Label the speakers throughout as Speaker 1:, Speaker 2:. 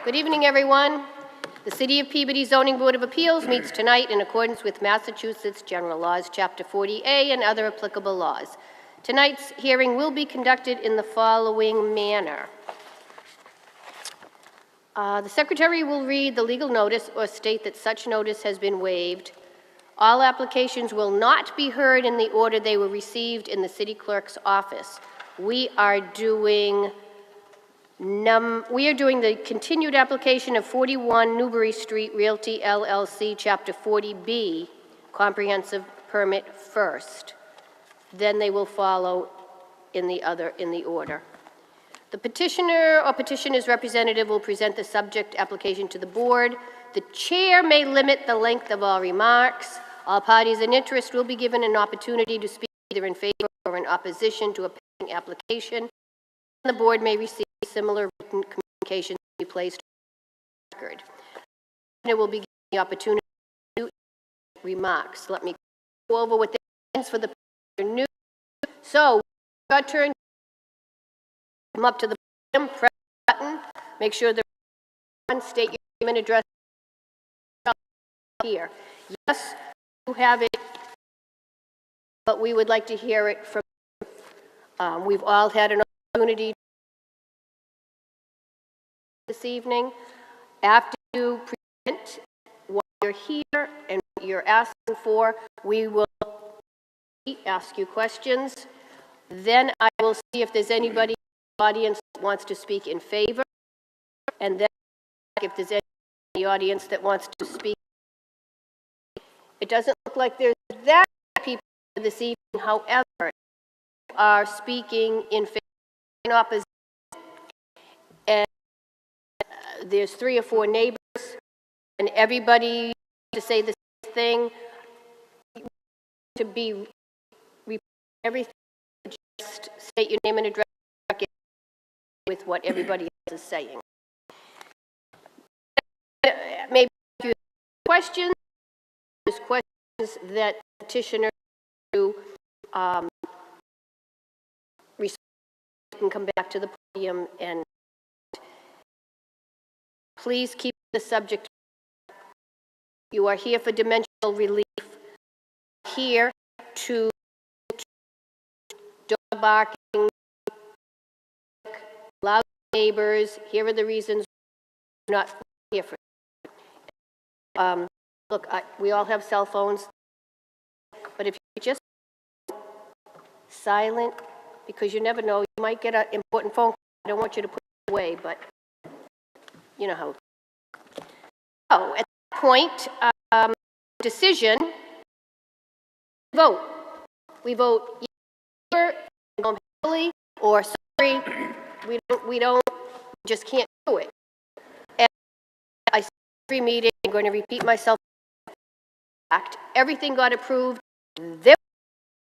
Speaker 1: Good evening, everyone. The City of Peabody Zoning Board of Appeals meets tonight in accordance with Massachusetts General Laws, Chapter 40A, and other applicable laws. Tonight's hearing will be conducted in the following manner. The Secretary will read the legal notice or state that such notice has been waived. All applications will not be heard in the order they were received in the City Clerk's office. We are doing the continued application of 41 Newbury Street Realty LLC, Chapter 40B, comprehensive permit first. Then they will follow in the order. The petitioner or petitioner's representative will present the subject application to the board. The chair may limit the length of all remarks. All parties in interest will be given an opportunity to speak either in favor or in opposition to a pending application. The board may receive similar written communications to be placed on the record. It will be given the opportunity to remarks. Let me go over what this means for the new. So, your turn. Come up to the podium, press the button, make sure the state your name and address here. Yes, you have it, but we would like to hear it from you. We've all had an opportunity this evening. After you present what you're here and what you're asking for, we will ask you questions. Then I will see if there's anybody in the audience that wants to speak in favor, and then if there's anybody in the audience that wants to speak. It doesn't look like there's that many people this evening, however, are speaking in favor and opposition. And there's 3 or 4 neighbors, and everybody to say the same thing, to be everything, just state your name and address with what everybody else is saying. Maybe if you have questions, there's questions that petitioner to can come back to the podium, and please keep the subject. You are here for dimensional relief, here to dog barking, loud neighbors. Here are the reasons we're not here for. Look, we all have cell phones, but if you just silent, because you never know, you might get an important phone call. I don't want you to put it away, but you know how. So at that point, decision, vote. We vote either heavily or sorry. We just can't do it. And I say every meeting, I'm going to repeat myself. Everything got approved. They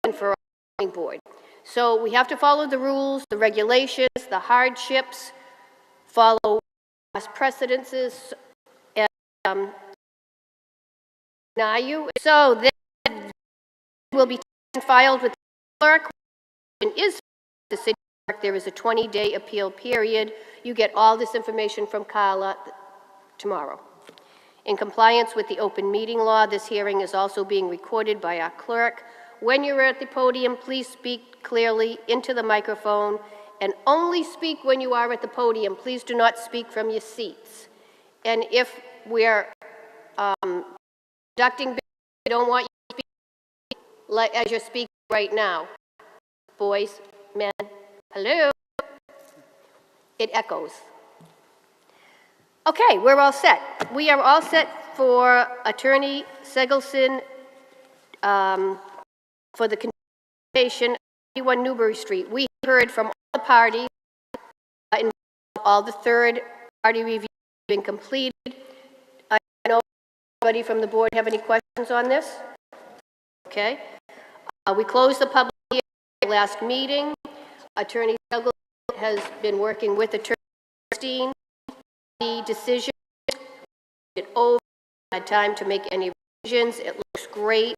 Speaker 1: were for our zoning board. So we have to follow the rules, the regulations, the hardships, follow past precedences, and deny you. So then will be filed with the clerk. And is the city clerk, there is a 20-day appeal period. You get all this information from Carla tomorrow. In compliance with the open meeting law, this hearing is also being recorded by our clerk. When you're at the podium, please speak clearly into the microphone and only speak when you are at the podium. Please do not speak from your seats. And if we're conducting business, we don't want you to speak like as you're speaking right now. Boys, men, hello. It echoes. Okay, we're all set. We are all set for Attorney Segelson for the continuation of 21 Newbury Street. We heard from all the parties, all the third-party reviews have been completed. I don't know if anybody from the board have any questions on this? Okay. We closed the public hearing last meeting. Attorney Segelson has been working with Attorney Christine. The decision over, had time to make any revisions. It looks great.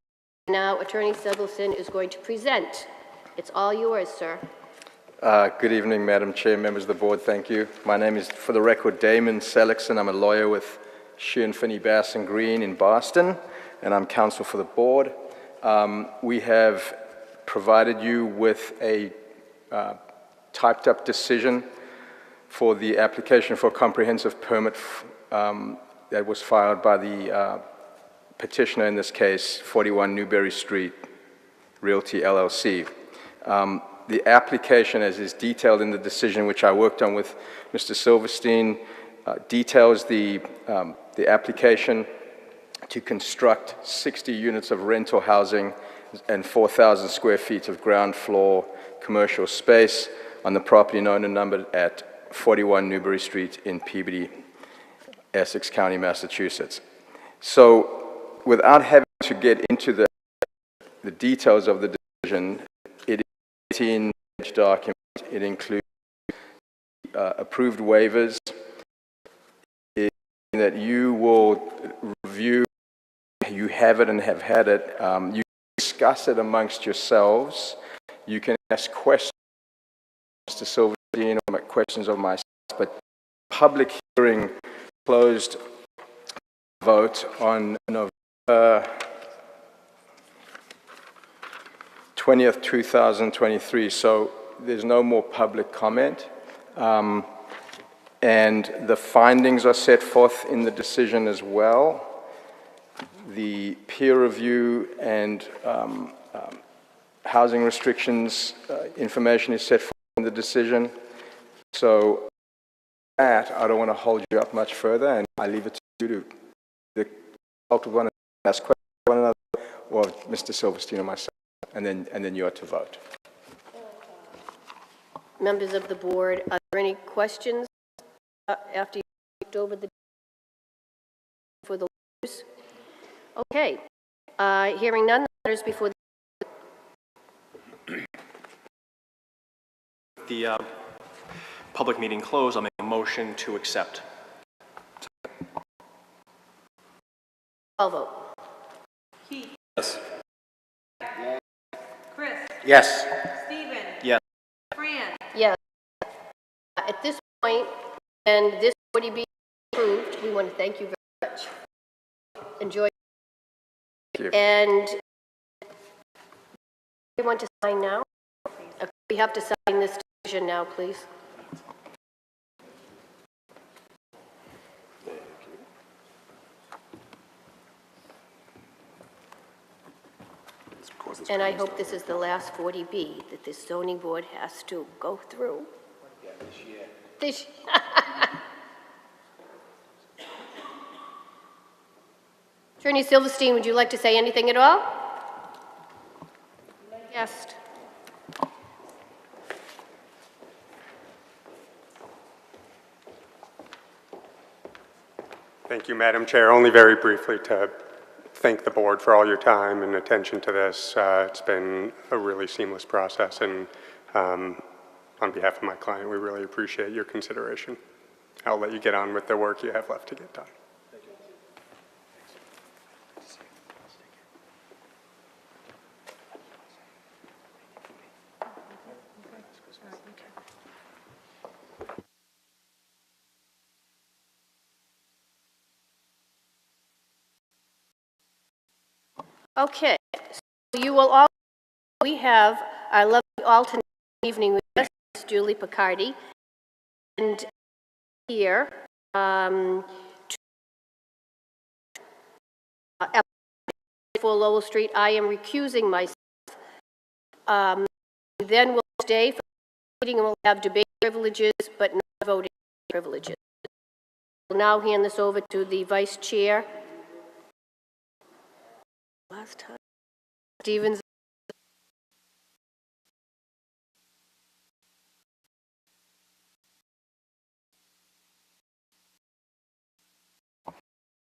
Speaker 1: Now Attorney Segelson is going to present. It's all yours, sir.
Speaker 2: Good evening, Madam Chair, members of the board. Thank you. My name is, for the record, Damon Seligson. I'm a lawyer with Sheehan, Finney, Bass and Green in Boston, and I'm counsel for the board. We have provided you with a typed-up decision for the application for a comprehensive permit that was filed by the petitioner, in this case, 41 Newberry Street Realty, LLC. The application, as is detailed in the decision which I worked on with Mr. Silverstein, details the application to construct 60 units of rental housing and 4,000 square feet of ground floor commercial space on the property known and numbered at 41 Newberry Street in Peabody, Essex County, Massachusetts. So, without having to get into the details of the decision, it is an 18-page document. It includes approved waivers that you will review. You have it and have had it. You discuss it amongst yourselves. You can ask questions of Mr. Silverstein or questions of myself, but public hearing closed vote on November 20th, 2023, so there's no more public comment. And the findings are set forth in the decision as well. The peer review and housing restrictions information is set forth in the decision. So that, I don't want to hold you up much further, and I leave it to you to talk to one another, ask questions to one another, or Mr. Silverstein or myself, and then you are to vote.
Speaker 1: Members of the board, are there any questions after you looked over the for the lawyers? Okay. Hearing none, matters before
Speaker 3: the public meeting closed. I'll make a motion to accept.
Speaker 1: I'll vote.
Speaker 4: Keith.
Speaker 3: Yes.
Speaker 4: Chris.
Speaker 3: Yes.
Speaker 4: Stephen.
Speaker 3: Yes.
Speaker 4: Fran.
Speaker 1: Yes. At this point, and this already being approved, we want to thank you very much. Enjoy.
Speaker 2: Thank you.
Speaker 1: And we want to sign now. We have to sign this decision now, please. And I hope this is the last 40B that this zoning board has to go through. Yeah, this year. This Attorney Silverstein, would you like to say anything at all? Yes.
Speaker 5: Thank you, Madam Chair. Only very briefly to thank the board for all your time and attention to this. It's been a really seamless process, and on behalf of my client, we really appreciate your consideration. I'll let you get on with the work you have left to get done. Thank you.
Speaker 1: Okay, so you will all, we have our lovely alternate evening with us, Julie Picardi, and here, for Lowell Street, I am recusing myself. Then we'll stay for the meeting and we'll have debate privileges, but not voting privileges. We'll now hand this over to the Vice Chair. Last time. Stevens.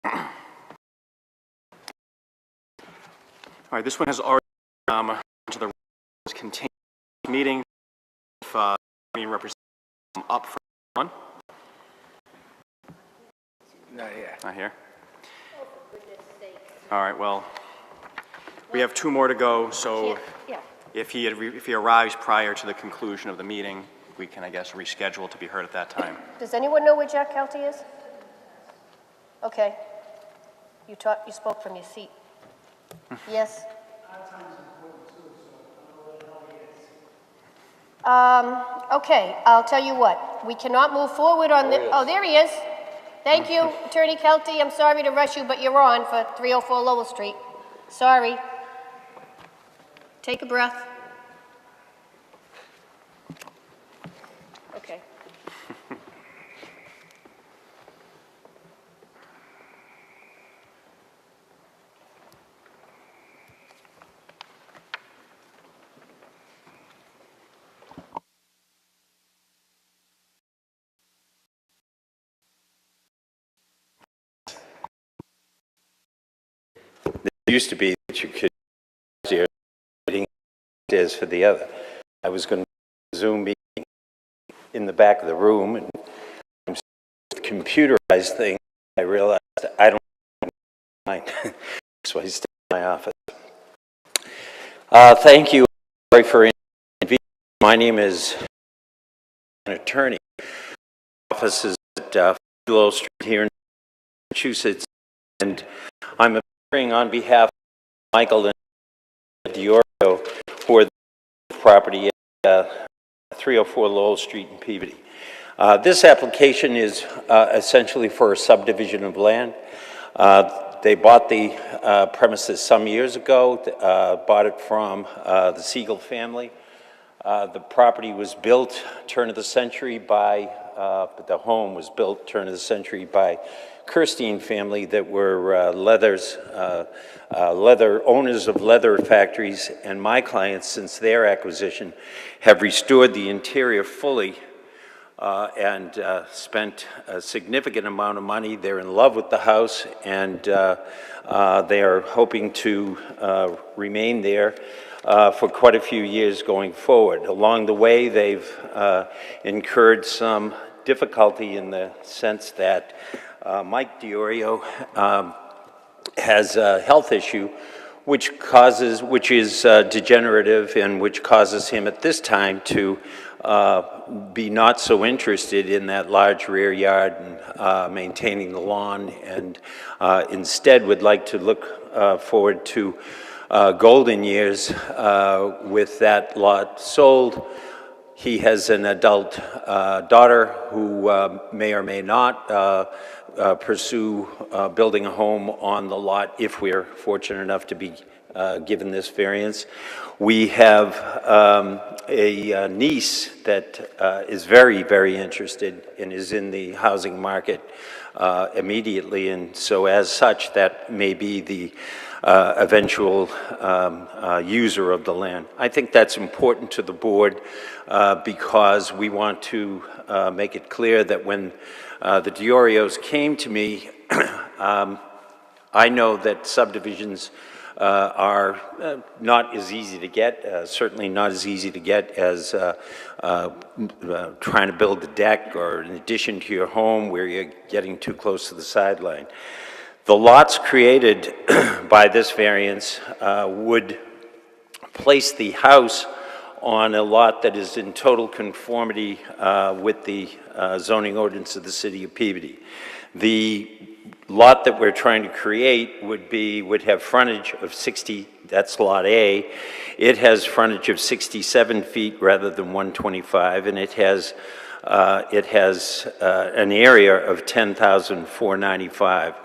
Speaker 3: All right, this one has already to the contained meeting. If meeting representatives up for one.
Speaker 2: Not here.
Speaker 3: Not here. Oh, for goodness sake. All right, well, we have two more to go, so
Speaker 1: Yeah.
Speaker 3: If he arrives prior to the conclusion of the meeting, we can, I guess, reschedule to be heard at that time.
Speaker 1: Does anyone know where Jack Kelty is? Okay. You spoke from your seat. Yes? Okay, I'll tell you what. We cannot move forward on the, oh, there he is. Thank you, Attorney Kelty. I'm sorry to rush you, but you're on for 304 Lowell Street. Sorry. Take a breath. Okay.
Speaker 6: It used to be that you could do meeting is for the other. I was going to Zoom meeting in the back of the room, and with computerized thing, I realized I don't mind, so I stayed in my office. Thank you for inviting. My name is an attorney. Office is at Lowell Street here in Massachusetts, and I'm appearing on behalf of Michael and Diorio, who are the property at 304 Lowell Street in Peabody. This application is essentially for a subdivision of land. They bought the premises some years ago, bought it from the Siegel family. The property was built turn of the century by, the home was built turn of the century by Kirstein family that were leather owners of leather factories, and my clients, since their acquisition, have restored the interior fully and spent a significant amount of money. They're in love with the house, and they are hoping to remain there for quite a few years going forward. Along the way, they've incurred some difficulty in the sense that Mike Diorio has a health issue which is degenerative, and which causes him at this time to be not so interested in that large rear yard and maintaining the lawn, and instead would like to look forward to golden years with that lot sold. He has an adult daughter who may or may not pursue building a home on the lot if we're fortunate enough to be given this variance. We have a niece that is very, very interested and is in the housing market immediately, and so as such, that may be the eventual user of the land. I think that's important to the board because we want to make it clear that when the Diorios came to me, I know that subdivisions are not as easy to get, certainly not as easy to get as trying to build a deck or an addition to your home where you're getting too close to the sideline. The lots created by this variance would place the house on a lot that is in total conformity with the zoning ordinance of the city of Peabody. The lot that we're trying to create would have frontage of 60, that's lot A. It has frontage of 67 feet rather than 125, and it has an area of 10,495.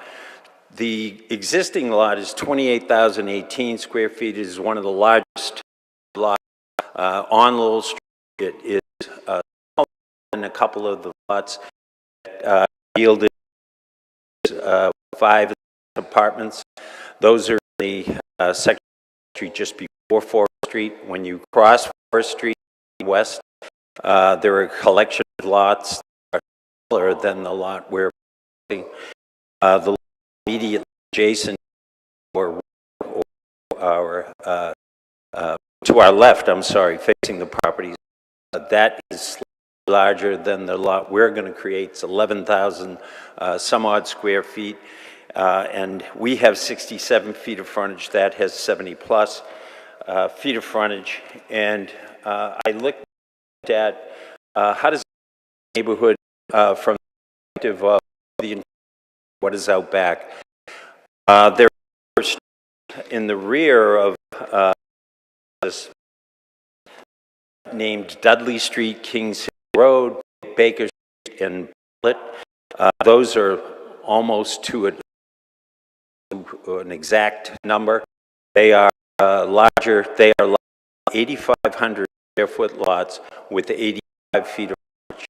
Speaker 6: The existing lot is 28,018 square feet. It is one of the largest lots on Lowell Street. It is smaller than a couple of the lots that yielded 5 apartments. Those are in the second street just before Forest Street. When you cross Forest Street west, there are a collection of lots that are smaller than the lot we're the lot immediately adjacent or to our left, I'm sorry, facing the properties, that is larger than the lot we're going to create. It's 11,000 some odd square feet, and we have 67 feet of frontage. That has 70 plus. feet of frontage, and I looked at how does the neighborhood from the perspective of what is out back. There are in the rear of this named Dudley Street, Kings Hill Road, Baker Street, and Bullitt. Those are almost to an exact number. They are larger. They are 8,500 square foot lots with 85 feet of frontage.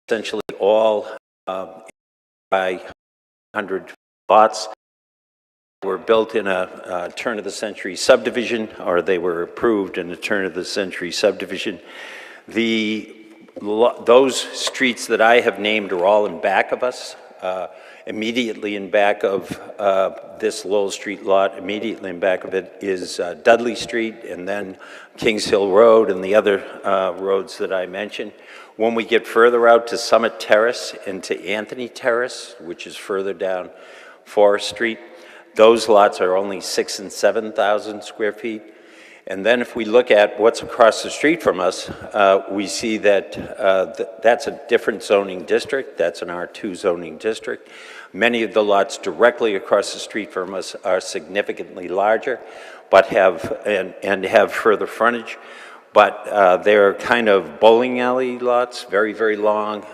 Speaker 6: Essentially all by 100 lots were built in a turn-of-the-century subdivision, or they were approved in a turn-of-the-century subdivision. Those streets that I have named are all in back of us. Immediately in back of this Lowell Street lot, immediately in back of it is Dudley Street, and then Kings Hill Road and the other roads that I mentioned. When we get further out to Summit Terrace and to Anthony Terrace, which is further down Forest Street, those lots are only 6,000 and 7,000 square feet. And then if we look at what's across the street from us, we see that that's a different zoning district. That's an R2 zoning district. Many of the lots directly across the street from us are significantly larger, but have further frontage. But they're kind of bowling alley lots, very, very long.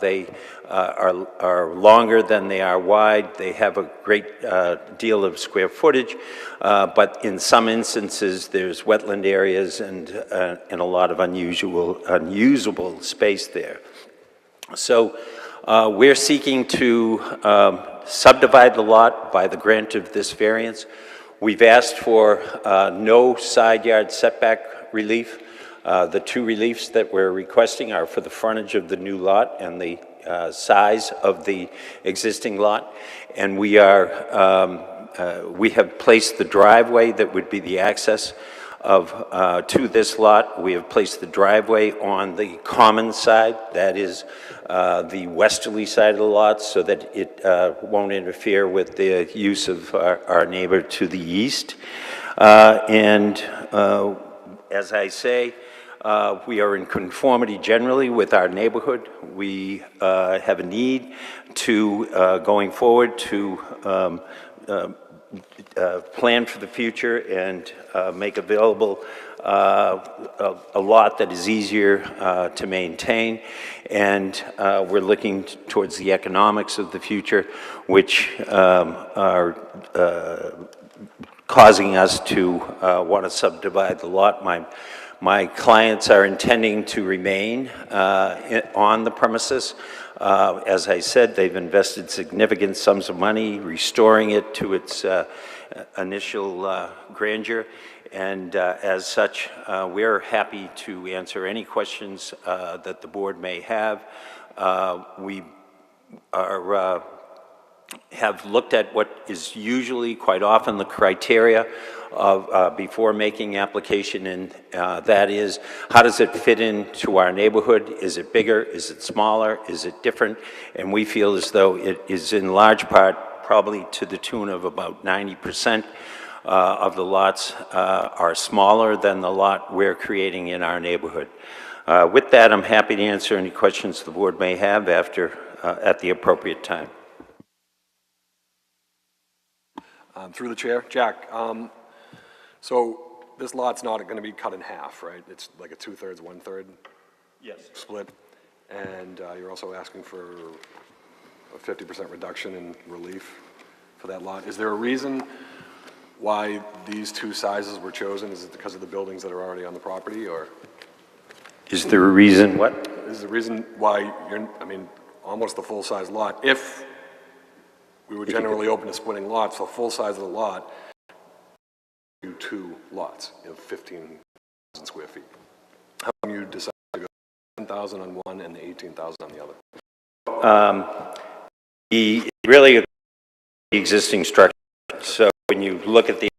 Speaker 6: They are longer than they are wide. They have a great deal of square footage, but in some instances there's wetland areas and a lot of unusable space there. So we're seeking to subdivide the lot by the grant of this variance. We've asked for no side yard setback relief. The two reliefs that we're requesting are for the frontage of the new lot and the size of the existing lot. And we have placed the driveway that would be the access to this lot. We have placed the driveway on the common side, that is the westerly side of the lot, so that it won't interfere with the use of our neighbor to the east. As I say, we are in conformity generally with our neighborhood. We have a need to, going forward, to plan for the future and make available a lot that is easier to maintain. And we're looking towards the economics of the future, which are causing us to want to subdivide the lot. My clients are intending to remain on the premises. As I said, they've invested significant sums of money restoring it to its initial grandeur, and as such, we're happy to answer any questions that the board may have. We have looked at what is usually quite often the criteria of before making application, and that is, how does it fit into our neighborhood? Is it bigger? Is it smaller? Is it different? And we feel as though it is in large part, probably to the tune of about 90% of the lots are smaller than the lot we're creating in our neighborhood. With that, I'm happy to answer any questions the board may have after at the appropriate time.
Speaker 7: Through the chair, Jack. So this lot's not going to be cut in half, right? It's like a 2/3, 1/3 split. And you're also asking for a 50% reduction in relief for that lot. Is there a reason why these two sizes were chosen? Is it because of the buildings that are already on the property, or?
Speaker 6: Is there a reason what?
Speaker 7: Is the reason why you're, I mean, almost the full-size lot, if we were generally open to splitting lots, the full size of the lot, do two lots of 15,000 square feet. How come you decided to go 10,000 on one and the 18,000 on the other?
Speaker 6: Really the existing structure. So when you look at the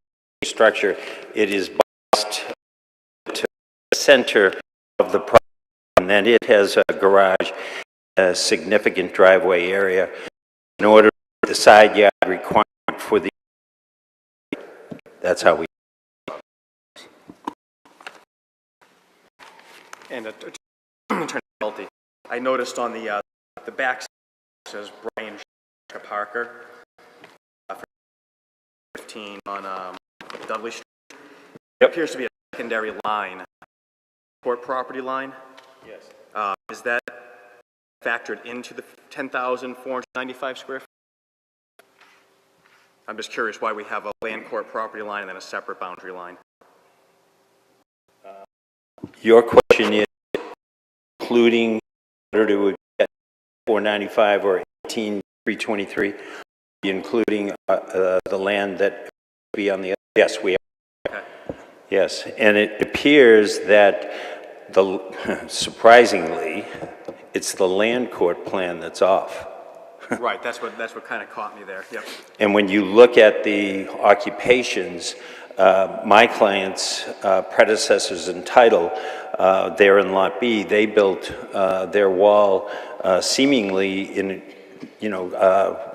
Speaker 6: structure, it is biased to the center of the property, and then it has a garage, a significant driveway area. In order the side yard requirement for the, that's how we.
Speaker 3: And Attorney Kelty, I noticed on the back says Brian Parker, for 15 on Dudley Street. It appears to be a secondary line, court property line. Yes. Is that factored into the 10,495 square feet? I'm just curious why we have a land court property line and then a separate boundary line.
Speaker 6: Your question is including in order to get 495 or 18323, including the land that would be on the other. Yes, we are.
Speaker 3: Okay.
Speaker 6: Yes, and it appears that surprisingly, it's the land court plan that's off.
Speaker 3: Right, that's what kind of caught me there. Yep.
Speaker 6: And when you look at the occupations, my client's predecessors in title, there in Lot B, they built their wall seemingly in,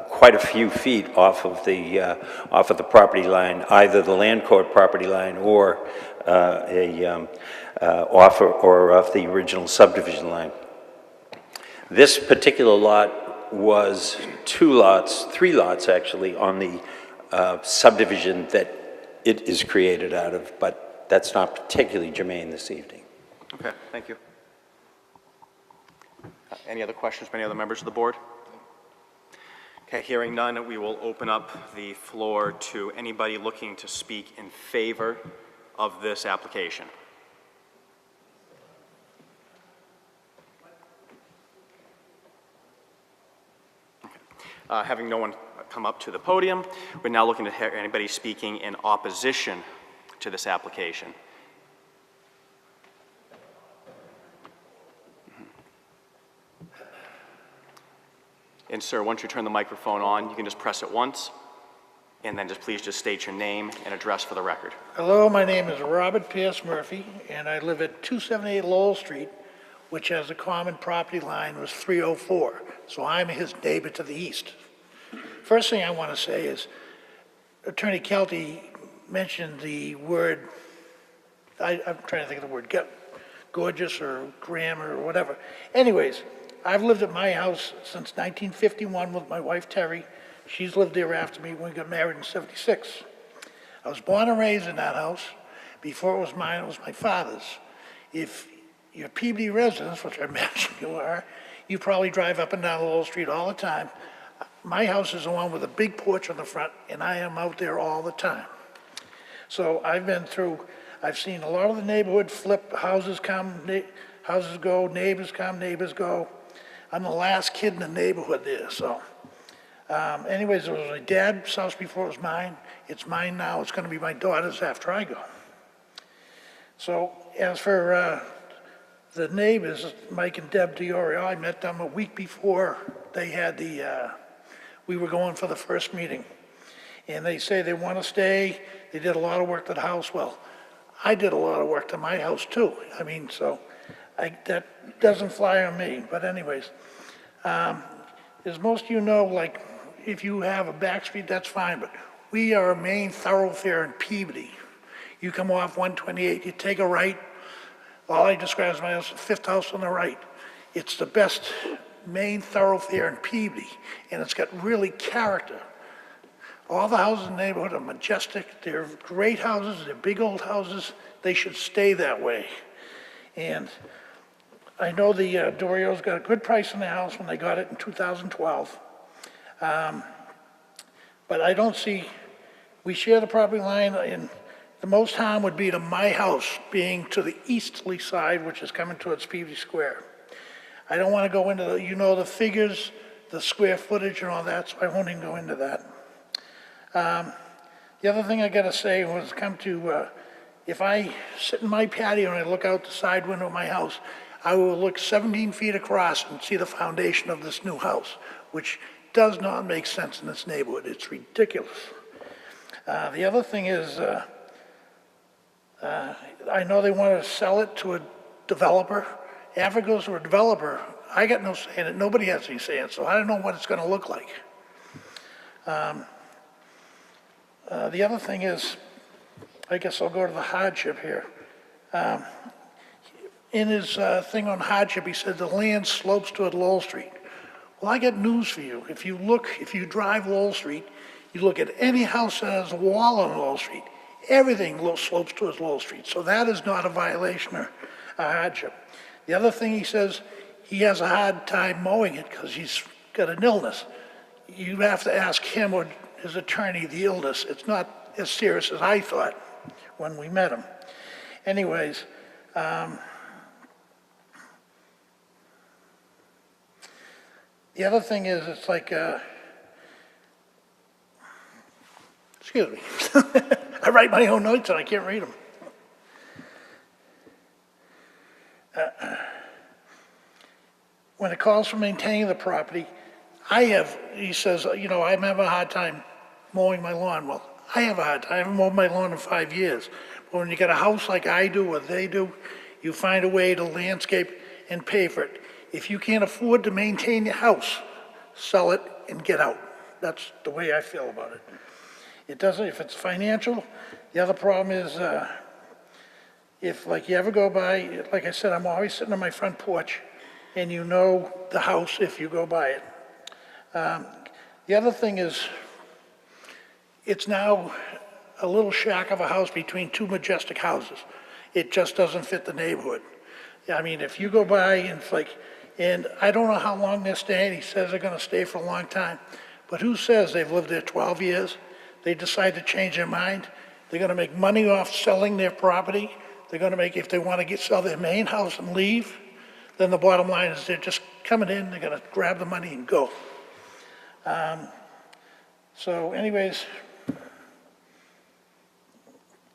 Speaker 6: quite a few feet off of the property line, either the land court property line or off the original subdivision line. This particular lot was three lots actually on the subdivision that it is created out of, but that's not particularly germane this evening.
Speaker 3: Okay, thank you. Any other questions from any other members of the board? Okay, hearing none, we will open up the floor to anybody looking to speak in favor of this application. Having no one come up to the podium, we're now looking to hear anybody speaking in opposition to this application. And sir, once you turn the microphone on, you can just press it once, and then please state your name and address for the record.
Speaker 8: Hello, my name is Robert Pierce Murphy, and I live at 278 Lowell Street, which has a common property line was 304, so I'm his neighbor to the east. First thing I want to say is, Attorney Kelty mentioned the word, I'm trying to think of the word, gorgeous or grammar or whatever. Anyways, I've lived at my house since 1951 with my wife Terry. She's lived there after me when we got married in '76. I was born and raised in that house. Before it was mine, it was my father's. If you're Peabody residents, which I imagine you are, you probably drive up and down Lowell Street all the time. My house is the one with a big porch on the front, and I am out there all the time. So I've seen a lot of the neighborhood flip, houses come, houses go, neighbors come, neighbors go. I'm the last kid in the neighborhood there, so. Anyways, it was my dad's house before it was mine. It's mine now. It's going to be my daughter's after I go. So as for the neighbors, Mike and Deb DiOrio, I met them a week before they had we were going for the first meeting. And they say they want to stay. They did a lot of work to the house. Well, I did a lot of work to my house too. I mean, so that doesn't fly on me. But anyways, as most of you know, like if you have a back street, that's fine. But we are a main thoroughfare in Peabody. You come off 128, you take a right. All I describe as my house, the fifth house on the right. It's the best main thoroughfare in Peabody, and it's got really character. All the houses in the neighborhood are majestic. They're great houses. They're big old houses. They should stay that way. And I know the Dorios got a good price on the house when they got it in 2012. But I don't see, we share the property line, and the most harm would be to my house being to the easterly side, which is coming towards Peabody Square. I don't want to go into the figures, the square footage and all that, so I won't even go into that. The other thing I got to say was come to, if I sit in my patio and I look out the side window of my house, I will look 17 feet across and see the foundation of this new house, which does not make sense in this neighborhood. It's ridiculous. The other thing is, I know they want to sell it to a developer. After it goes to a developer, I got no say in it. Nobody has any say in it, so I don't know what it's going to look like. The other thing is, I guess I'll go to the hardship here. in his thing on hardship, he said the land slopes toward Lowell Street. Well, I got news for you. If you drive Lowell Street, you look at any house that has a wall on Lowell Street, everything slopes towards Lowell Street. So that is not a violation or a hardship. The other thing he says, he has a hard time mowing it because he's got an illness. You have to ask him or his attorney the illness. It's not as serious as I thought when we met him. Anyways, the other thing is, it's like, excuse me. I write my own notes and I can't read them. When it calls for maintaining the property, he says, you know, I'm having a hard time mowing my lawn. Well, I have a hard time. I haven't mowed my lawn in 5 years. But when you got a house like I do or they do, you find a way to landscape and pay for it. If you can't afford to maintain your house, sell it and get out. That's the way I feel about it. It doesn't, if it's financial, the other problem is, if like you ever go by, like I said, I'm always sitting on my front porch and you know the house if you go by it. The other thing is, it's now a little shack of a house between two majestic houses. It just doesn't fit the neighborhood. I mean, if you go by and it's like, and I don't know how long they're staying, he says they're gonna stay for a long time, but who says they've lived there 12 years? They decide to change their mind. They're gonna make money off selling their property. They're gonna make, if they wanna sell their main house and leave, then the bottom line is they're just coming in, they're gonna grab the money and go. So anyways,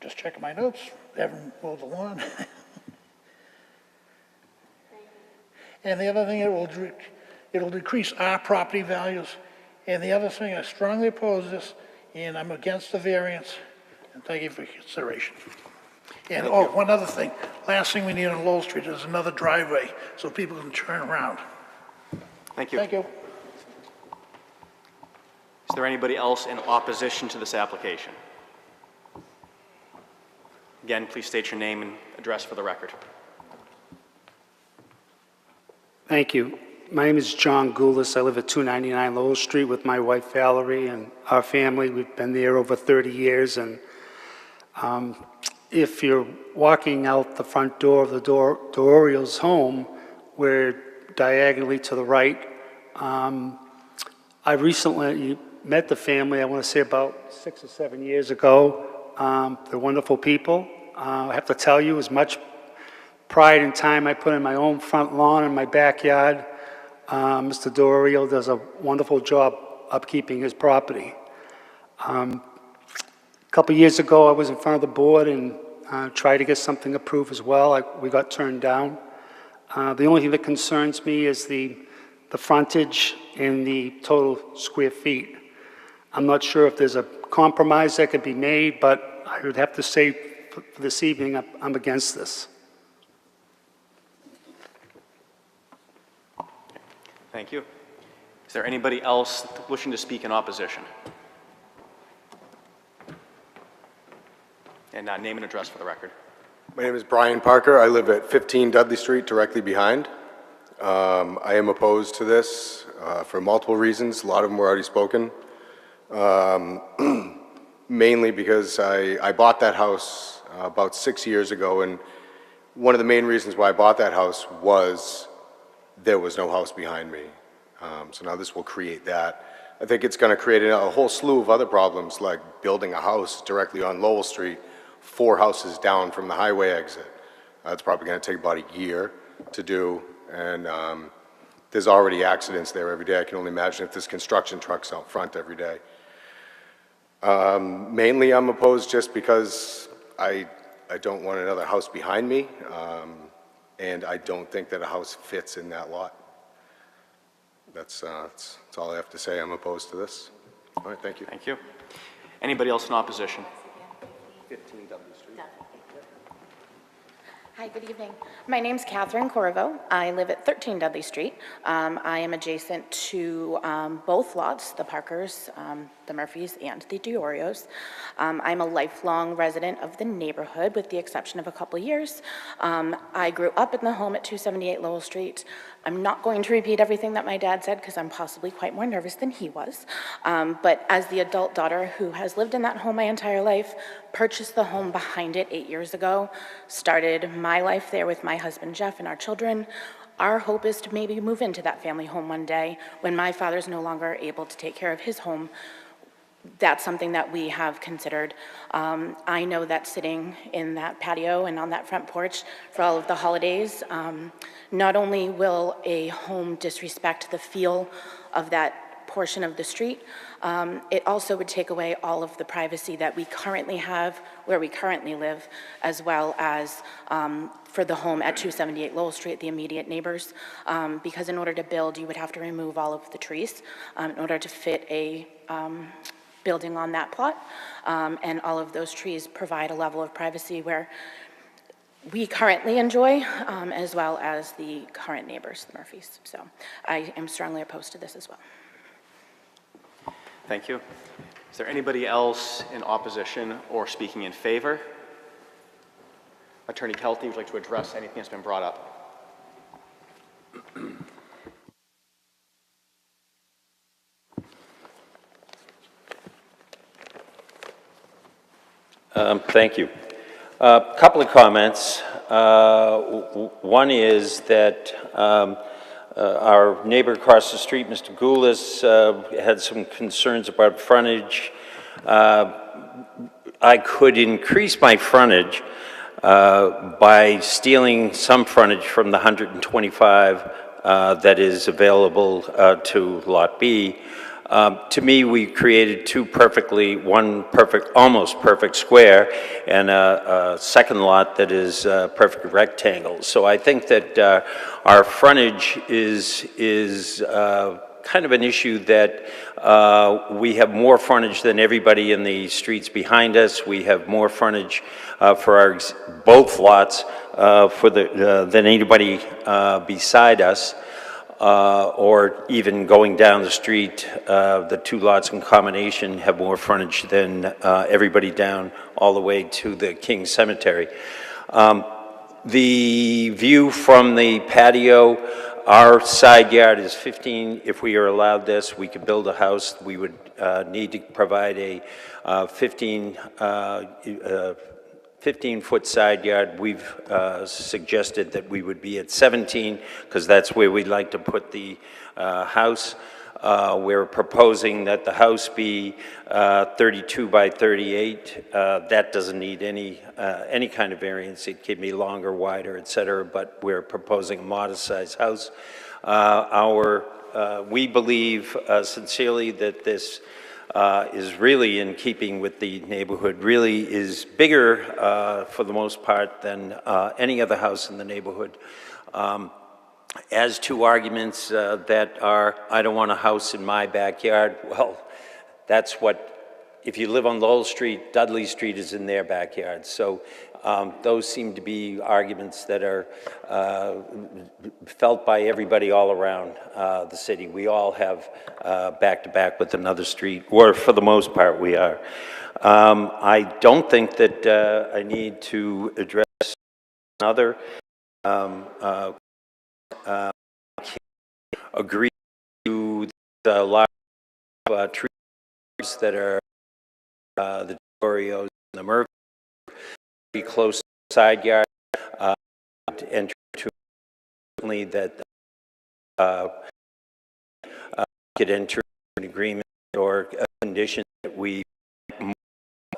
Speaker 8: just checking my notes, haven't mowed the lawn. And the other thing, it'll decrease our property values. And the other thing, I strongly oppose this, and I'm against the variance, and thank you for your consideration. And, one other thing, last thing we need on Lowell Street is another driveway, so people can turn around.
Speaker 3: Thank you.
Speaker 8: Thank you.
Speaker 3: Is there anybody else in opposition to this application? Again, please state your name and address for the record.
Speaker 9: Thank you. My name is John Goulis. I live at 299 Lowell Street with my wife Valerie and our family. We've been there over 30 years. And if you're walking out the front door of the Dorio's home, we're diagonally to the right. I recently met the family, I want to say about 6 or 7 years ago. They're wonderful people. I have to tell you, as much pride and time I put in my own front lawn and my backyard, Mr. Dorio does a wonderful job upkeeping his property. A couple years ago, I was in front of the board and tried to get something approved as well. We got turned down. The only thing that concerns me is the frontage and the total square feet. I'm not sure if there's a compromise that could be made, but I would have to say for this evening, I'm against this.
Speaker 3: Thank you. Is there anybody else wishing to speak in opposition? And name and address for the record.
Speaker 10: My name is Brian Parker. I live at 15 Dudley Street, directly behind. I am opposed to this for multiple reasons. A lot of them were already spoken. Mainly because I bought that house about 6 years ago, and one of the main reasons why I bought that house was there was no house behind me. So now this will create that. I think it's going to create a whole slew of other problems, like building a house directly on Lowell Street, 4 houses down from the highway exit. It's probably going to take about a year to do, and there's already accidents there every day. I can only imagine if there's construction trucks out front every day. Mainly I'm opposed just because I don't want another house behind me, and I don't think that a house fits in that lot. That's all I have to say. I'm opposed to this. All right, thank you.
Speaker 3: Thank you. Anybody else in opposition?
Speaker 10: 15 W Street.
Speaker 11: Hi, good evening. My name's Catherine Corvo. I live at 13 Dudley Street. I am adjacent to both lots, the Parkers, the Murphys and the Diorios. I'm a lifelong resident of the neighborhood, with the exception of a couple years. I grew up in the home at 278 Lowell Street. I'm not going to repeat everything that my dad said because I'm possibly quite more nervous than he was. But as the adult daughter who has lived in that home my entire life, purchased the home behind it 8 years ago, started my life there with my husband Jeff and our children. Our hope is to maybe move into that family home one day when my father's no longer able to take care of his home. That's something that we have considered. I know that sitting in that patio and on that front porch for all of the holidays, not only will a home disrespect the feel of that portion of the street, it also would take away all of the privacy that we currently have where we currently live, as well as for the home at 278 Lowell Street, the immediate neighbors, because in order to build, you would have to remove all of the trees in order to fit a building on that plot, and all of those trees provide a level of privacy where we currently enjoy, as well as the current neighbors, the Murphys. So I am strongly opposed to this as well.
Speaker 3: Thank you. Is there anybody else in opposition or speaking in favor? Attorney Kelty, would you like to address anything that's been brought up?
Speaker 6: Thank you. A couple of comments. One is that our neighbor across the street, Mr. Goulis, had some concerns about frontage. I could increase my frontage by stealing some frontage from the 125 that is available to Lot B. To me, we created one perfect, almost perfect square, and a second lot that is a perfect rectangle. So I think that our frontage is kind of an issue that we have more frontage than everybody in the streets behind us. We have more frontage for our both lots than anybody beside us. Or even going down the street, the two lots in combination have more frontage than everybody down all the way to the King Cemetery. The view from the patio, our side yard is 15. If we are allowed this, we could build a house. We would need to provide a 15-foot side yard. We've suggested that we would be at 17 because that's where we'd like to put the house. We're proposing that the house be 32 by 38. That doesn't need any kind of variance. It can be longer, wider, et cetera, but we're proposing a modest-sized house. We believe sincerely that this is really in keeping with the neighborhood, really is bigger for the most part than any other house in the neighborhood. As to arguments that are, I don't want a house in my backyard, well, that's what, if you live on Lowell Street, Dudley Street is in their backyard. So those seem to be arguments that are felt by everybody all around the city. We all have back-to-back with another street, or for the most part we are. I don't think that I need to address another. Agree to the large trees that are the Oreos and the Murphy, be close to the side yard, and to that could enter an agreement or a condition that we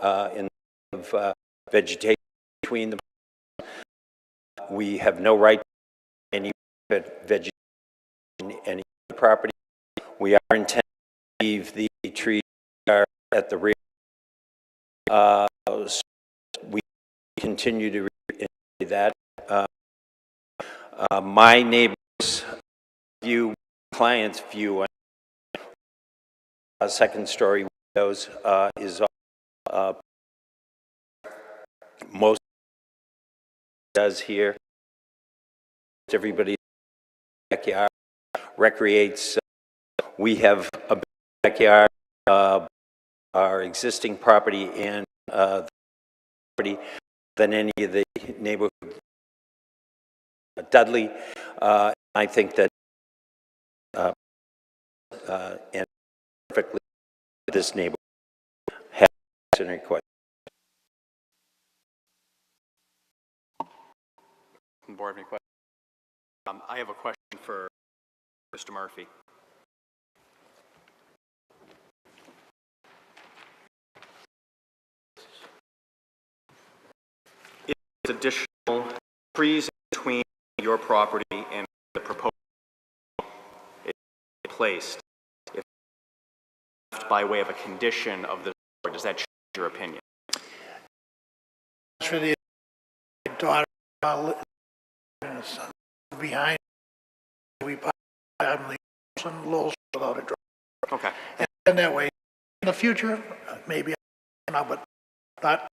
Speaker 6: in of vegetation between them. We have no right to any vegetation in any property. We are intending to leave the trees at the rear. So we continue to enjoy that. My neighbor's view, client's view on second-story windows is most does here. Everybody backyard recreates. We have a backyard our existing property and the property than any of the neighborhood. Dudley, I think that and perfectly this neighborhood has an request.
Speaker 3: Board, any questions? I have a question for Mr. Murphy. Is additional trees between your property and the proposed placed, if by way of a condition of the board, does that change your opinion?
Speaker 8: For the daughter behind, we probably some Lowell without a drop.
Speaker 3: Okay.
Speaker 8: And that way, in the future, maybe, but not,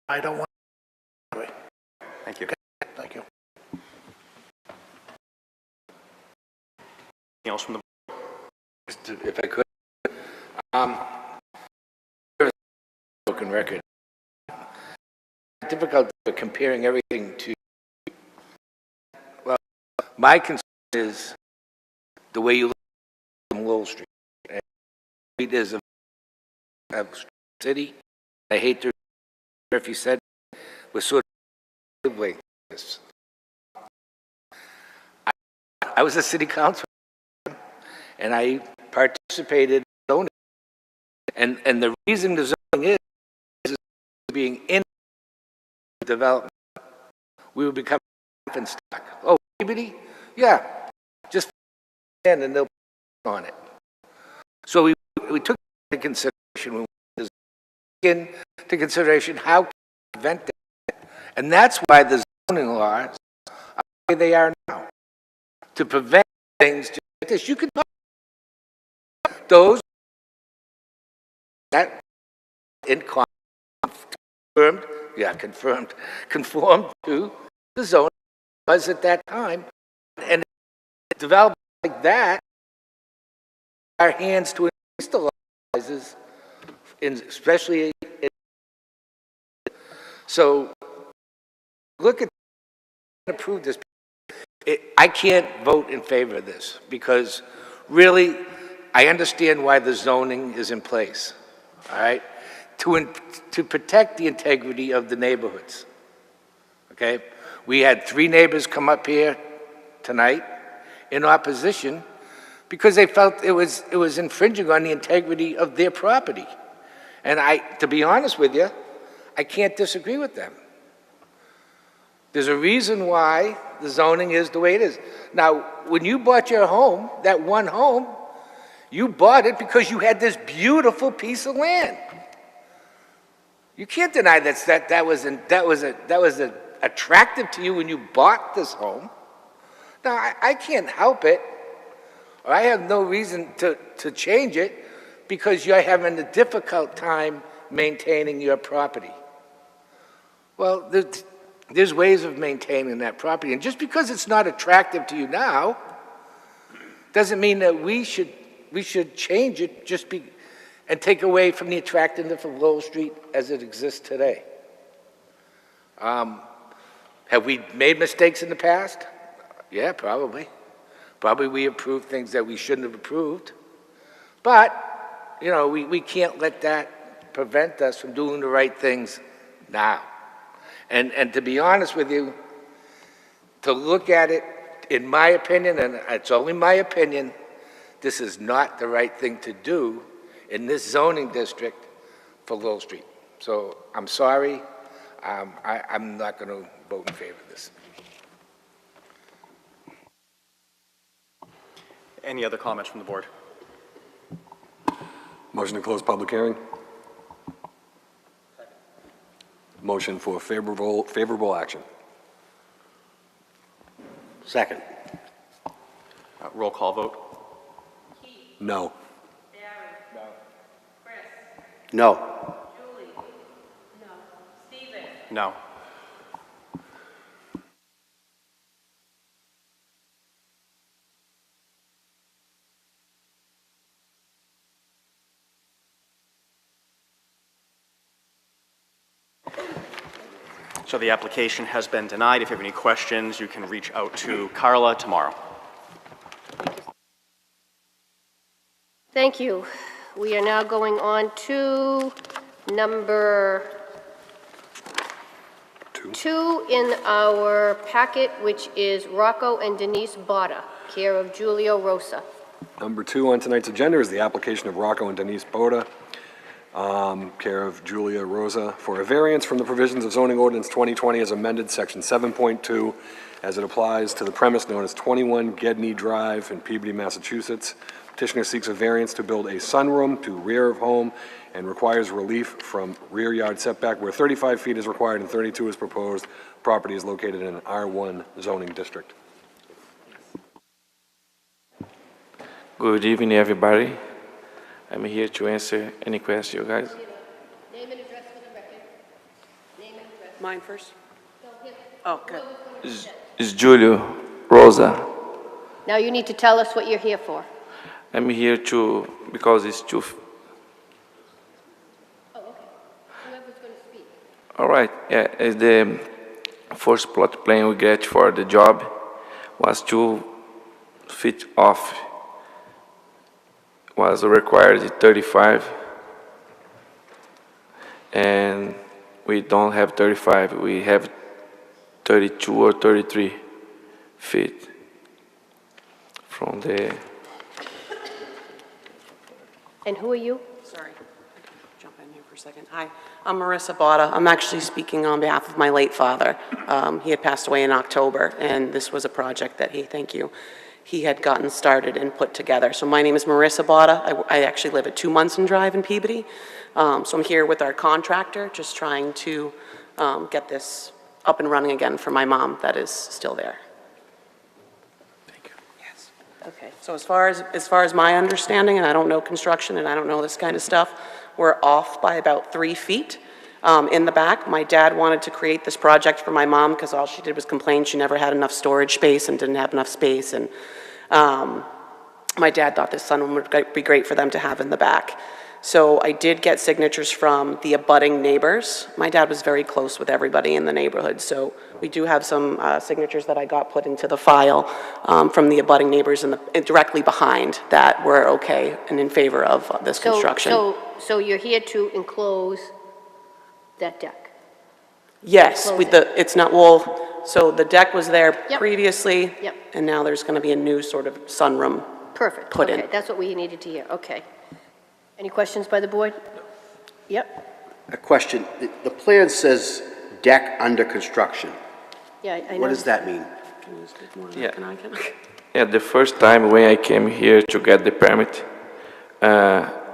Speaker 8: I don't want.
Speaker 3: Thank you.
Speaker 8: Okay, thank you.
Speaker 3: Anything else from the
Speaker 12: If I could, broken record. Difficult for comparing everything to, well, my concern is the way you look at Lowell Street. And Street is a city. I hate to, if you said, we're sort of like this. I was a city councilor, and I participated in zoning. And the reason the zoning is being in development. We would become in stock. Oh, Peabody? Yeah, just and they'll on it. So we took into consideration how to prevent that, and that's why the zoning laws are the way they are now, to prevent things just like this. You can talk those that in confirmed, yeah, conformed to the zone was at that time, and developed like that, our hands to increase the sizes, especially so. Look at approve this. I can't vote in favor of this because really, I understand why the zoning is in place. All right, to protect the integrity of the neighborhoods. Okay, we had 3 neighbors come up here tonight in opposition because they felt it was infringing on the integrity of their property. And to be honest with you, I can't disagree with them. There's a reason why the zoning is the way it is. Now, when you bought your home, that one home, you bought it because you had this beautiful piece of land. You can't deny that was attractive to you when you bought this home. Now, I can't help it, or I have no reason to change it because you're having a difficult time maintaining your property. Well, there's ways of maintaining that property, and just because it's not attractive to you now doesn't mean that we should change it and take away from the attractiveness of Lowell Street as it exists today. Have we made mistakes in the past? Yeah, probably. Probably we approved things that we shouldn't have approved. But, you know, we can't let that prevent us from doing the right things now. And to be honest with you, to look at it, in my opinion, and it's only my opinion, this is not the right thing to do in this zoning district for Lowell Street. So I'm sorry, I'm not going to vote in favor of this.
Speaker 3: Any other comments from the board?
Speaker 7: Motion to close public hearing. Motion for favorable action.
Speaker 12: Second.
Speaker 3: Roll call vote.
Speaker 7: No.
Speaker 12: No.
Speaker 4: Julie? No. Stephen?
Speaker 3: No. So the application has been denied. If you have any questions, you can reach out to Carla tomorrow.
Speaker 1: Thank you. We are now going on to number 2 in our packet, which is Rocco and Denise Botta, care of Giulio Rosa.
Speaker 7: Number 2 on tonight's agenda is the application of Rocco and Denise Boda, care of Julia Rosa, for a variance from the provisions of zoning ordinance 2020 as amended, section 7.2, as it applies to the premise known as 21 Gedney Drive in Peabody, Massachusetts. Petitioner seeks a variance to build a sunroom to rear of home and requires relief from rear yard setback where 35 feet is required and 32 is proposed. Property is located in an R1 zoning district.
Speaker 13: Good evening, everybody. I'm here to answer any question, you guys.
Speaker 1: Name and address for the record. Name and address.
Speaker 4: Mine first?
Speaker 1: No, him.
Speaker 4: Oh, good.
Speaker 13: It's Julio Rosa.
Speaker 1: Now you need to tell us what you're here for.
Speaker 13: I'm here because it's too.
Speaker 1: Oh, okay. Whoever's going to speak.
Speaker 13: All right, yeah, it's the first plot plan we get for the job was 2 feet off. Was required 35, and we don't have 35. We have 32 or 33 feet from the.
Speaker 1: And who are you?
Speaker 4: Sorry, I can jump in here for a second. Hi, I'm Marissa Botta. I'm actually speaking on behalf of my late father. He had passed away in October, and this was a project that he had gotten started and put together. So my name is Marissa Botta. I actually live at 2 Munson Drive in Peabody. So I'm here with our contractor, just trying to get this up and running again for my mom that is still there.
Speaker 13: Thank you.
Speaker 4: Yes. Okay. So as far as my understanding, and I don't know construction and I don't know this kind of stuff, we're off by about 3 feet. In the back, my dad wanted to create this project for my mom because all she did was complain she never had enough storage space and didn't have enough space. And my dad thought this sunroom would be great for them to have in the back. So I did get signatures from the abutting neighbors. My dad was very close with everybody in the neighborhood. So we do have some signatures that I got put into the file from the abutting neighbors and directly behind that were okay and in favor of this construction.
Speaker 1: So you're here to enclose that deck?
Speaker 4: Yes, it's not, well, so the deck was there
Speaker 1: Yep.
Speaker 4: previously.
Speaker 1: Yep.
Speaker 4: And now there's going to be a new sort of sunroom.
Speaker 1: Perfect.
Speaker 4: Put in.
Speaker 1: Okay, that's what we needed to hear. Okay. Any questions by the board? Yep.
Speaker 14: A question. The plan says deck under construction.
Speaker 1: Yeah, I know.
Speaker 14: What does that mean?
Speaker 4: Can you speak more?
Speaker 13: Yeah.
Speaker 4: Can I?
Speaker 13: Yeah, the first time when I came here to get the permit,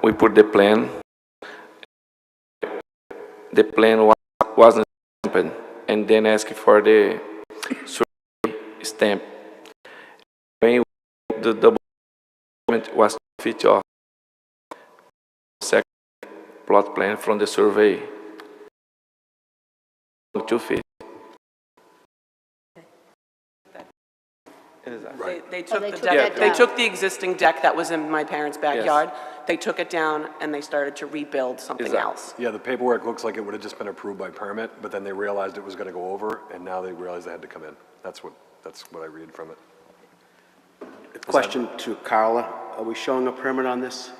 Speaker 13: we put the plan. The plan wasn't stamped, and then asked for the survey stamp. When the double was 2 feet off, second plot plan from the survey, 2 feet.
Speaker 4: They took
Speaker 1: they
Speaker 4: the
Speaker 1: took
Speaker 4: deck,
Speaker 1: that
Speaker 4: they
Speaker 1: down.
Speaker 4: took the existing deck that was in my parents' backyard. They took it down and they started to rebuild something
Speaker 13: Exactly.
Speaker 4: else.
Speaker 7: Yeah, the paperwork looks like it would have just been approved by permit, but then they realized it was going to go over, and now they realized they had to come in. That's what I read from it.
Speaker 14: A question to Carla. Are we showing a permit on this?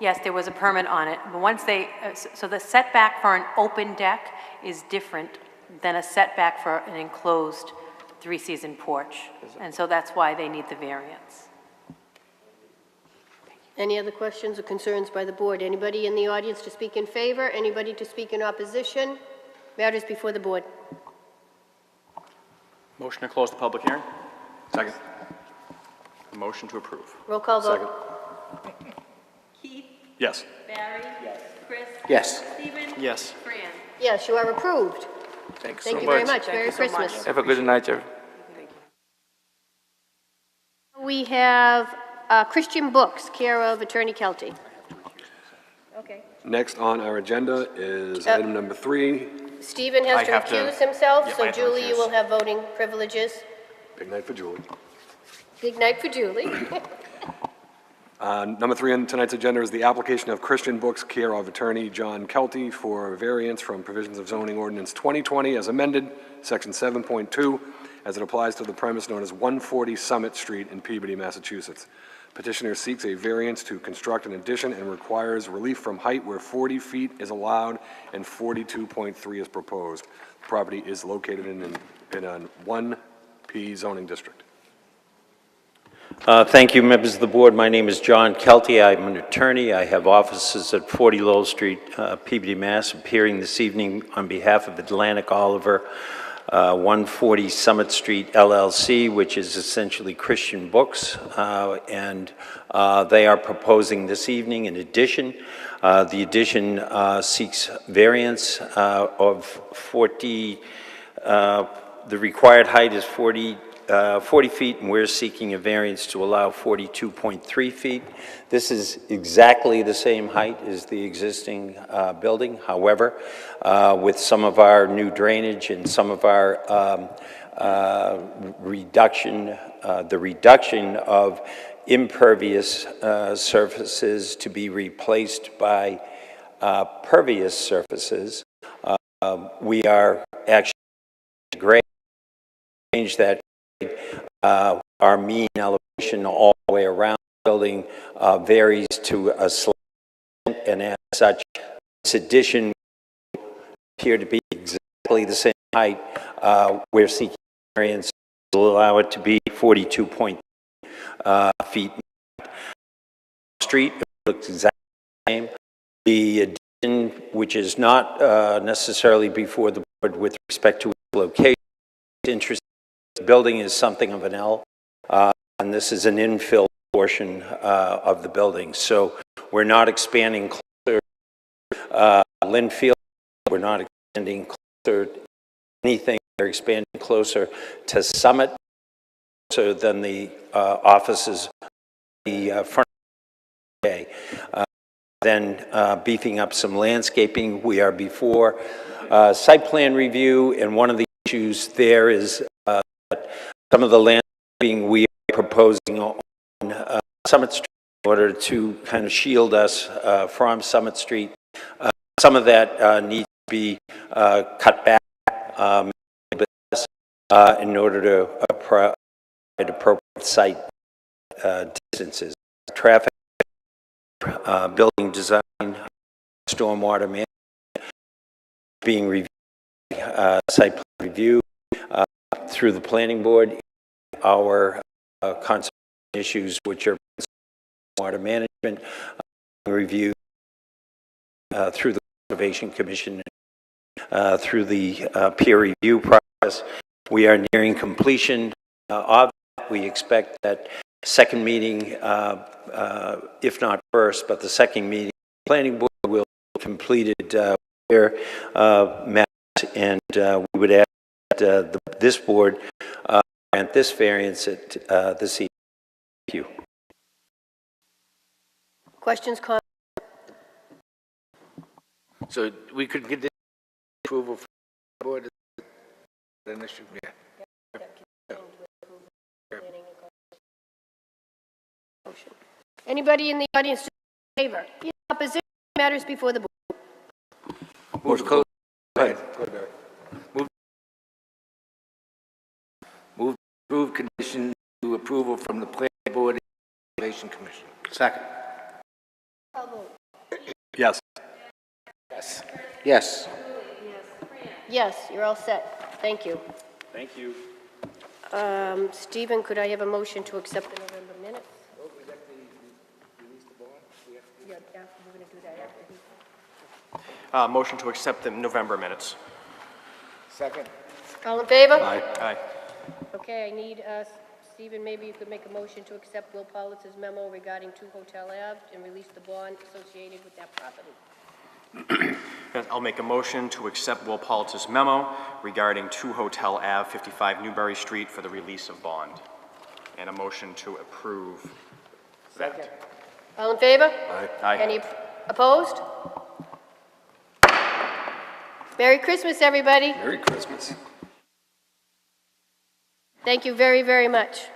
Speaker 15: Yes, there was a permit on it, but once they, so the setback for an open deck is different than a setback for an enclosed three-season porch, and so that's why they need the variance.
Speaker 1: Any other questions or concerns by the board? Anybody in the audience to speak in favor? Anybody to speak in opposition? Matters before the board.
Speaker 3: Motion to close the public hearing? Second. Motion to approve.
Speaker 1: Roll call vote.
Speaker 7: Second.
Speaker 15: Keith?
Speaker 3: Yes.
Speaker 15: Barry? Yes. Chris?
Speaker 14: Yes.
Speaker 15: Stephen?
Speaker 3: Yes.
Speaker 15: Fran?
Speaker 1: Yes, you are approved.
Speaker 13: Thanks
Speaker 1: Thank
Speaker 13: so
Speaker 1: you
Speaker 13: much.
Speaker 1: very much.
Speaker 4: Thank
Speaker 1: Merry
Speaker 4: you so
Speaker 1: Christmas.
Speaker 4: much.
Speaker 13: Have a good night, everyone.
Speaker 1: We have Christian Books, care of Attorney Kelty. Okay.
Speaker 7: Next on our agenda is item number 3.
Speaker 1: Stephen has
Speaker 3: I
Speaker 1: to
Speaker 3: have to-
Speaker 1: recuse himself,
Speaker 3: Yep, I
Speaker 1: so
Speaker 3: have to
Speaker 1: Julie, you
Speaker 3: recuse.
Speaker 1: will have voting privileges.
Speaker 7: Big night for Julie.
Speaker 1: Big night for Julie.
Speaker 7: Number 3 on tonight's agenda is the application of Christian Books care of attorney John Kelty for variance from provisions of zoning ordinance 2020 as amended, section 7.2, as it applies to the premise known as 140 Summit Street in Peabody, Massachusetts. Petitioner seeks a variance to construct an addition and requires relief from height where 40 feet is allowed and 42.3 is proposed. The property is located in a 1P zoning district.
Speaker 6: Thank you, members of the board. My name is John Kelty. I'm an attorney. I have offices at 40 Lowell Street, Peabody, Mass. Appearing this evening on behalf of Atlantic Oliver, 140 Summit Street LLC, which is essentially Christian Books, and they are proposing this evening an addition. The addition seeks variance of 40, the required height is 40 feet, and we're seeking a variance to allow 42.3 feet. This is exactly the same height as the existing building. However, with some of our new drainage and some of our reduction of impervious surfaces to be replaced by pervious surfaces, we are actually grade change that. Our mean elevation all the way around the building varies to a slant, and as such, this addition will appear to be exactly the same height. We're seeking variance to allow it to be 42.3 feet. Street looks exactly the same. The addition, which is not necessarily before the board with respect to its location, is interesting. The building is something of an L, and this is an infill portion of the building. So we're not expanding closer to Linfield. We're not expanding closer to anything. We're expanding closer to Summit, closer than the offices, the front day. Then beefing up some landscaping. We are before site plan review, and one of the issues there is some of the landscaping we are proposing on Summit Street in order to kind of shield us from Summit Street. Some of that needs to be cut back in order to provide appropriate site distances. Traffic, building design, stormwater management, being reviewed, site plan review, through the planning board, our conservation issues, which are water management, review through the Conservation Commission, through the peer review process. We are nearing completion of that. We expect that second meeting, if not first, but the second meeting, the planning board will be completed their maps, and we would ask that this board grant this variance at this evening. Thank you.
Speaker 1: Questions, comments?
Speaker 12: So we could get the approval from the board, then issue, yeah.
Speaker 1: Anybody in the audience in favor? In opposition, matters before the board.
Speaker 12: Move to close. Go ahead. Move to approve condition to approval from the planning board and Conservation Commission.
Speaker 14: Second.
Speaker 7: Yes.
Speaker 14: Yes. Yes.
Speaker 1: Yes, you're all set. Thank you.
Speaker 7: Thank you.
Speaker 1: Stephen, could I have a motion to accept the November minutes? We're going to do that after he...
Speaker 3: Motion to accept the November minutes.
Speaker 14: Second.
Speaker 1: All in favor?
Speaker 7: Aye.
Speaker 3: Aye.
Speaker 1: Okay, I need, Stephen, maybe you could make a motion to accept Will Pollitz's memo regarding 2 Hotel Ave and release the bond associated with that property.
Speaker 3: I'll make a motion to accept Will Politz's memo regarding 2 Hotel Ave, 55 Newbury Street for the release of bond. And a motion to approve that.
Speaker 1: All in favor?
Speaker 3: Aye. Aye.
Speaker 1: Any opposed? Merry Christmas, everybody.
Speaker 7: Merry Christmas.
Speaker 1: Thank you very, very much.